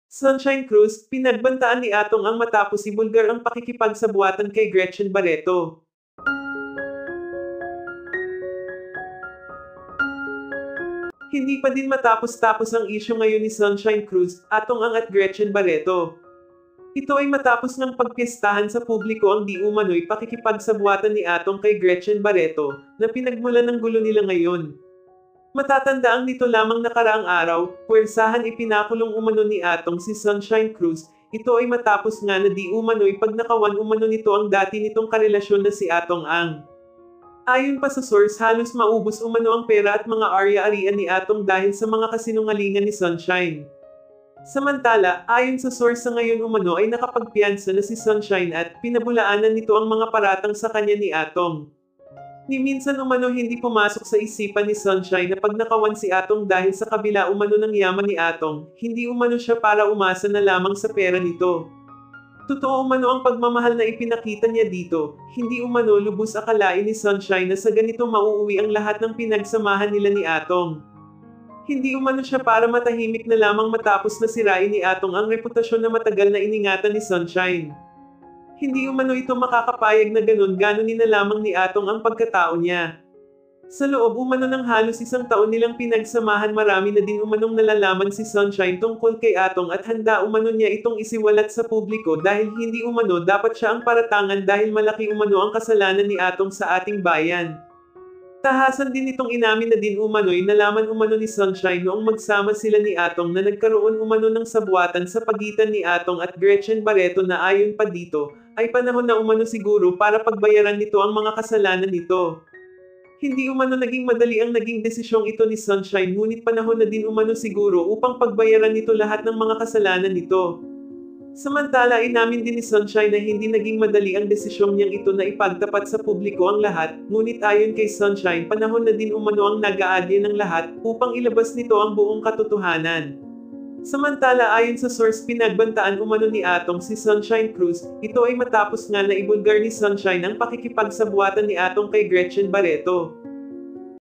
Sunshine Cruz, pinagbantaan ni Atong ang matapos ibulgar ang pakikipagsabuatan kay Gretchen Barreto. Hindi pa din matapos-tapos ang isyu ngayon ni Sunshine Cruz, Atong Ang at Gretchen Barreto. Ito ay matapos ng pagpiestahan sa publiko ang di umano'y pakikipagsabuatan ni Atong kay Gretchen Barreto, na pinagmulan ng gulo nila ngayon. Matatandaan nito lamang nakaraang araw, puwersahan ipinakulong umano ni Atong si Sunshine Cruz. Ito ay matapos nga na di umano'y pagnakawan umano nito ang dati nitong karelasyon na si Atong Ang. Ayon pa sa source, halos maubos umano ang pera at mga arya-arian ni Atong dahil sa mga kasinungalingan ni Sunshine. Samantala, ayon sa source sa ngayon umano ay nakapagpiyansa na si Sunshine at pinabulaanan nito ang mga paratang sa kanya ni Atong. Ni minsan umano hindi pumasok sa isipan ni Sunshine na pagnakawan si Atong dahil sa kabila umano ng yaman ni Atong, hindi umano siya para umasa na lamang sa pera nito. Totoo umano ang pagmamahal na ipinakita niya dito, hindi umano lubos akalain ni Sunshine na sa ganito mauuwi ang lahat ng pinagsamahan nila ni Atong. Hindi umano siya para matahimik na lamang matapos na sirain ni Atong ang reputasyon na matagal na iningatan ni Sunshine. Hindi umano ito makakapayag na ganon-ganunin na lamang ni Atong ang pagkatao niya. Sa loob umano ng halos isang taon nilang pinagsamahan marami na din umanong nalalaman si Sunshine tungkol kay Atong at handa umano niya itong isiwalat sa publiko dahil hindi umano dapat siya ang paratangan dahil malaki umano ang kasalanan ni Atong sa ating bayan. Tahasan din itong inamin na din umano'y nalaman umano ni Sunshine noong magsama sila ni Atong na nagkaroon umano ng sabuatan sa pagitan ni Atong at Gretchen Barreto na ayon pa dito, ay panahon na umano siguro para pagbayaran nito ang mga kasalanan nito. Hindi umano naging madali ang naging desisyong ito ni Sunshine ngunit panahon na din umano siguro upang pagbayaran nito lahat ng mga kasalanan nito. Samantala inamin din ni Sunshine na hindi naging madali ang desisyong niyang ito na ipagtapat sa publiko ang lahat, ngunit ayon kay Sunshine panahon na din umano ang nag-aadya ng lahat upang ilabas nito ang buong katotohanan. Samantala ayon sa source pinagbantaan umano ni Atong si Sunshine Cruz, ito ay matapos nga na ibulgar ni Sunshine ang pakikipagsabuatan ni Atong kay Gretchen Barreto.